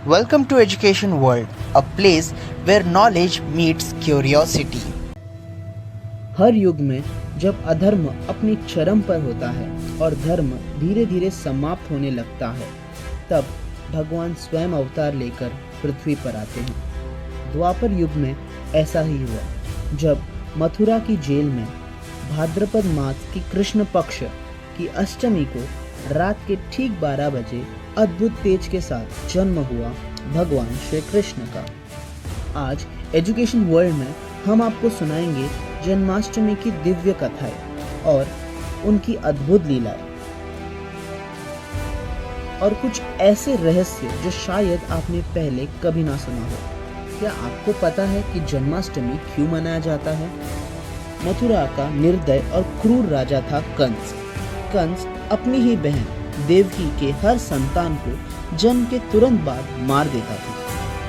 Welcome to Education World, a place where knowledge meets curiosity. हर युग में जब अधर्म अपनी चरम पर होता है और धर्म धीरे धीरे समाप्त होने लगता है, तब भगवान स्वयं अवतार लेकर पृथ्वी पर आते हैं। द्वापर युग में ऐसा ही हुआ, जब मथुरा की जेल में भाद्रपद मास की कृष्ण पक्ष की अष्टमी को रात के ठीक 12 बजे अद्भुत तेज के साथ जन्म हुआ भगवान श्री कृष्ण का। आज एजुकेशन वर्ल्ड में हम आपको सुनाएंगे जन्माष्टमी की दिव्य कथाएं और उनकी अद्भुत लीलाएं और कुछ ऐसे रहस्य जो शायद आपने पहले कभी ना सुना हो। क्या आपको पता है कि जन्माष्टमी क्यों मनाया जाता है? मथुरा का निर्दय और क्रूर राजा था कंस। कंस अपनी ही बहन देवकी के हर संतान को जन्म के तुरंत बाद मार देता था,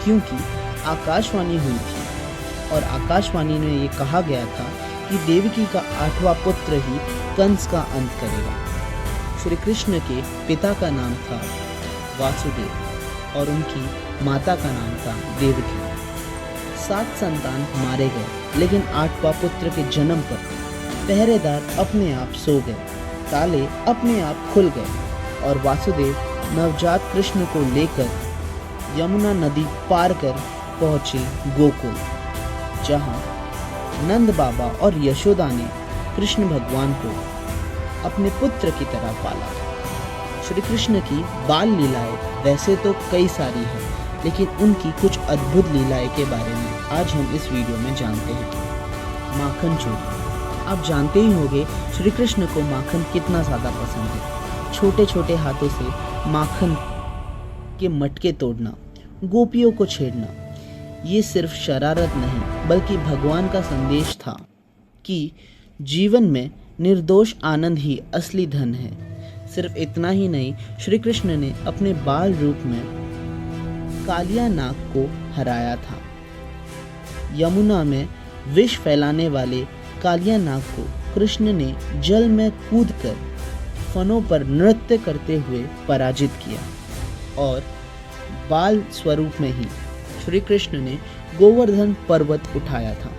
क्योंकि आकाशवाणी हुई थी और आकाशवाणी में ये कहा गया था कि देवकी का 8वां पुत्र ही कंस का अंत करेगा। श्री कृष्ण के पिता का नाम था वासुदेव और उनकी माता का नाम था देवकी। 7 संतान मारे गए, लेकिन 8वां पुत्र के जन्म पर पहरेदार अपने आप सो गए, ताले अपने आप खुल गए और वासुदेव नवजात कृष्ण को लेकर यमुना नदी पार कर पहुंचे गोकुल, जहां नंद बाबा और यशोदा ने कृष्ण भगवान को अपने पुत्र की तरह पाला। श्री कृष्ण की बाल लीलाएं वैसे तो कई सारी हैं, लेकिन उनकी कुछ अद्भुत लीलाएं के बारे में आज हम इस वीडियो में जानते हैं। माखन चोरी। आप जानते ही होंगे श्री कृष्ण को माखन कितना ज़्यादा पसंद है। छोटे छोटे हाथों से माखन के मटके तोड़ना, गोपियों को छेड़ना, ये सिर्फ शरारत नहीं बल्कि भगवान का संदेश था कि जीवन में निर्दोष आनंद ही असली धन है। सिर्फ इतना ही नहीं, श्री कृष्ण ने अपने बाल रूप में कालिया नाग को हराया था। यमुना में विष फैलाने वाले कालिया नाग को कृष्ण ने जल में कूदकर फनों पर नृत्य करते हुए पराजित किया और बाल स्वरूप में ही श्री कृष्ण ने गोवर्धन पर्वत उठाया था।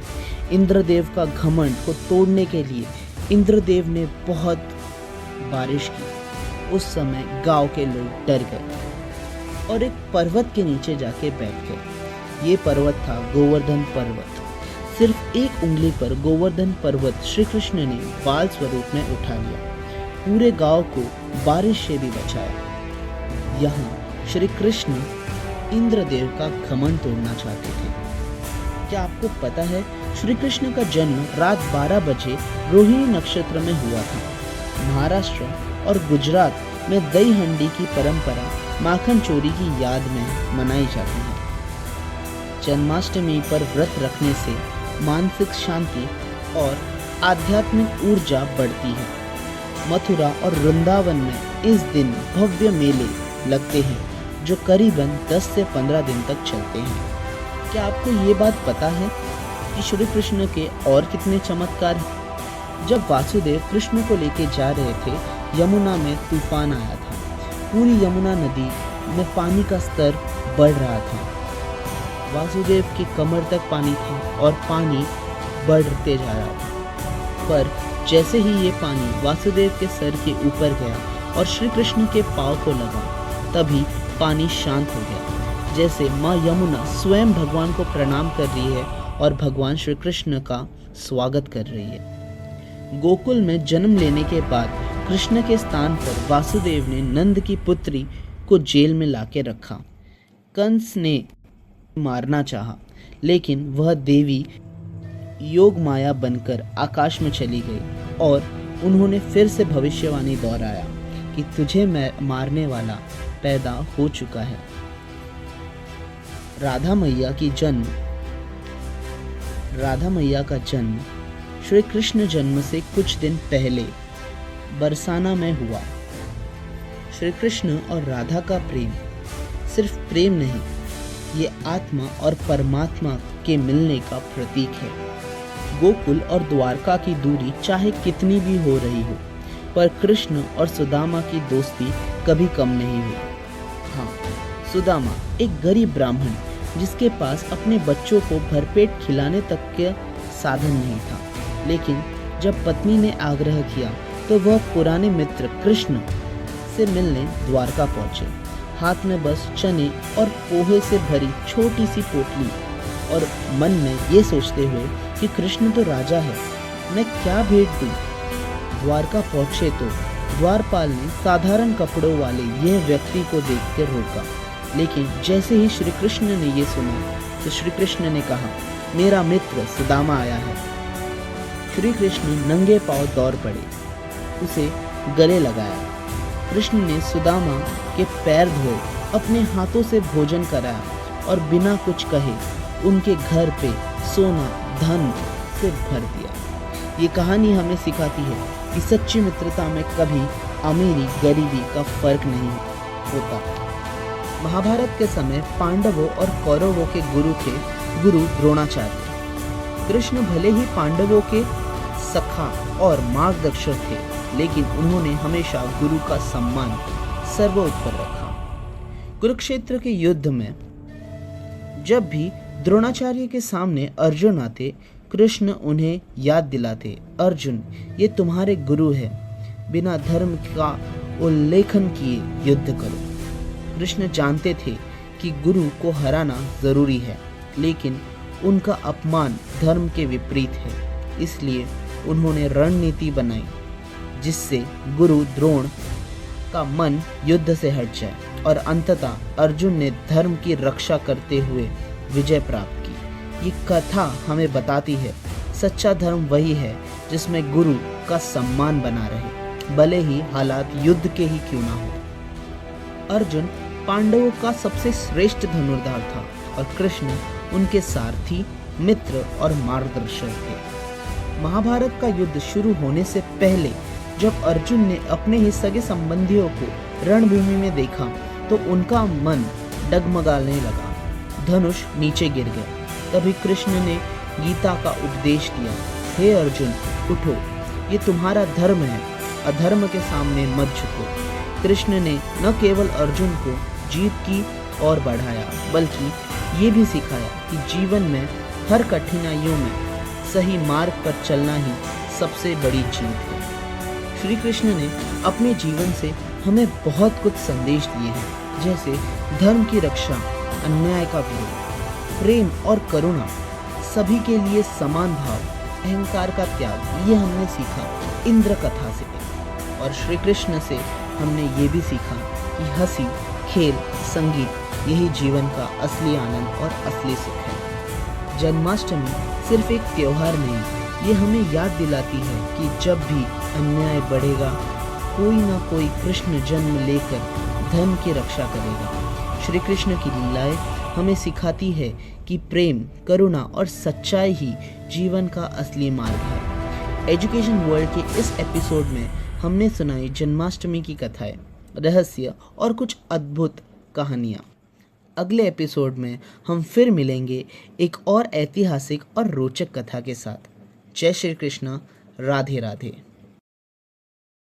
इंद्रदेव का घमंड को तोड़ने के लिए इंद्रदेव ने बहुत बारिश की। उस समय गांव के लोग डर गए और एक पर्वत के नीचे जाके बैठ गए। ये पर्वत था गोवर्धन पर्वत। सिर्फ एक उंगली पर गोवर्धन पर्वत श्री कृष्ण ने बाल स्वरूप में उठा लिया, पूरे गांव को बारिश से भी बचाया। यहाँ श्री कृष्ण इंद्रदेव का घमंड तोड़ना चाहते थे। क्या आपको पता है श्री कृष्ण का जन्म रात 12 बजे रोहिणी नक्षत्र में हुआ था। महाराष्ट्र और गुजरात में दही हंडी की परंपरा माखन चोरी की याद में मनाई जाती है। जन्माष्टमी पर व्रत रखने से मानसिक शांति और आध्यात्मिक ऊर्जा बढ़ती है। मथुरा और वृंदावन में इस दिन भव्य मेले लगते हैं जो करीबन 10 से 15 दिन तक चलते हैं। क्या आपको ये बात पता है कि श्री कृष्ण के और कितने चमत्कार हैं? जब वासुदेव कृष्ण को लेके जा रहे थे, यमुना में तूफान आया था। पूरी यमुना नदी में पानी का स्तर बढ़ रहा था। वासुदेव की कमर तक पानी था और पानी बढ़ते जा रहा था, पर जैसे ही ये पानी वासुदेव के सर के ऊपर गया और श्री कृष्ण के पाँव को लगा, तभी पानी शांत हो गया, जैसे माँ यमुना स्वयं भगवान को प्रणाम कर रही है और भगवान श्री कृष्ण का स्वागत कर रही है। गोकुल में जन्म लेने के बाद कृष्ण के स्थान पर वासुदेव ने नंद की पुत्री को जेल में लाके रखा। कंस ने मारना चाहा, लेकिन वह देवी योग माया बनकर आकाश में चली गई और उन्होंने फिर से भविष्यवाणी दोहराया कि तुझे मैं मारने वाला पैदा हो चुका है। राधा मैया का जन्म श्री कृष्ण जन्म से कुछ दिन पहले बरसाना में हुआ। श्री कृष्ण और राधा का प्रेम सिर्फ प्रेम नहीं, ये आत्मा और परमात्मा के मिलने का प्रतीक है। गोकुल और द्वारका की दूरी चाहे कितनी भी हो रही हो, पर कृष्ण और सुदामा की दोस्ती कभी कम नहीं हुई। हाँ, सुदामा एक गरीब ब्राह्मण जिसके पास अपने बच्चों को भरपेट खिलाने तक के साधन नहीं था, लेकिन जब पत्नी ने आग्रह किया तो वह पुराने मित्र कृष्ण से मिलने द्वारका पहुंचे। हाथ में बस चने और पोहे से भरी छोटी सी पोटली और मन में ये सोचते हुए कि कृष्ण तो राजा है, मैं क्या भेंट दूं। द्वारका पहुंचे तो द्वारपाल ने साधारण कपड़ों वाले यह व्यक्ति को देखकर रोका, लेकिन जैसे ही श्री कृष्ण ने ये सुना तो श्री कृष्ण ने कहा, मेरा मित्र सुदामा आया है। श्री कृष्ण नंगे पांव दौड़ पड़े, उसे गले लगाया। कृष्ण ने सुदामा के पैर धोए, अपने हाथों से भोजन कराया और बिना कुछ कहे उनके घर पे सोना धन से भर दिया। ये कहानी हमें सिखाती है कि सच्ची मित्रता में कभी अमीरी गरीबी का फर्क नहीं होता। महाभारत के समय पांडवों और कौरवों के गुरु द्रोणाचार्य। कृष्ण भले ही पांडवों के सखा और मार्गदर्शक थे, लेकिन उन्होंने हमेशा गुरु का सम्मान सर्वोपरि रखा। कुरुक्षेत्र के युद्ध में जब भी द्रोणाचार्य के सामने अर्जुन आते, कृष्ण उन्हें याद दिलाते, अर्जुन ये तुम्हारे गुरु है, बिना धर्म का उल्लेखन किए युद्ध करो। कृष्ण जानते थे कि गुरु को हराना जरूरी है, लेकिन उनका अपमान धर्म के विपरीत है, इसलिए उन्होंने रणनीति बनाई जिससे गुरु द्रोण का मन युद्ध से हट जाए और अंततः अर्जुन ने धर्म की रक्षा करते हुए विजय प्राप्त की। ये कथा हमें बताती है सच्चा धर्म वही है जिसमें गुरु का सम्मान बना रहे, भले ही हालात युद्ध के ही क्यों ना हो। अर्जुन पांडवों का सबसे श्रेष्ठ धनुर्धर था और कृष्ण उनके सारथी, मित्र और मार्गदर्शक थे। महाभारत का युद्ध शुरू होने से पहले जब अर्जुन ने अपने ही सगे संबंधियों को रणभूमि में देखा तो उनका मन डगमगाने लगा, धनुष नीचे गिर गया। तभी कृष्ण ने गीता का उपदेश दिया, हे अर्जुन उठो, ये तुम्हारा धर्म है, अधर्म के सामने मत झुको। कृष्ण ने न केवल अर्जुन को जीत की ओर बढ़ाया, बल्कि ये भी सिखाया कि जीवन में हर कठिनाइयों में सही मार्ग पर चलना ही सबसे बड़ी जीत है। श्री कृष्ण ने अपने जीवन से हमें बहुत कुछ संदेश दिए हैं, जैसे धर्म की रक्षा, अन्याय का विरोध, प्रेम और करुणा, सभी के लिए समान भाव, अहंकार का त्याग। ये हमने सीखा इंद्र कथा से, और श्री कृष्ण से हमने ये भी सीखा कि हंसी, खेल, संगीत यही जीवन का असली आनंद और असली सुख है। जन्माष्टमी सिर्फ एक त्योहार नहीं, ये हमें याद दिलाती है कि जब भी अन्याय बढ़ेगा, कोई ना कोई कृष्ण जन्म लेकर धर्म की रक्षा करेगा। श्री कृष्ण की लीलाएं हमें सिखाती है कि प्रेम, करुणा और सच्चाई ही जीवन का असली मार्ग है। एजुकेशन वर्ल्ड के इस एपिसोड में हमने सुनाई जन्माष्टमी की कथाएं, रहस्य और कुछ अद्भुत कहानियाँ। अगले एपिसोड में हम फिर मिलेंगे एक और ऐतिहासिक और रोचक कथा के साथ। जय श्री कृष्ण, राधे राधे।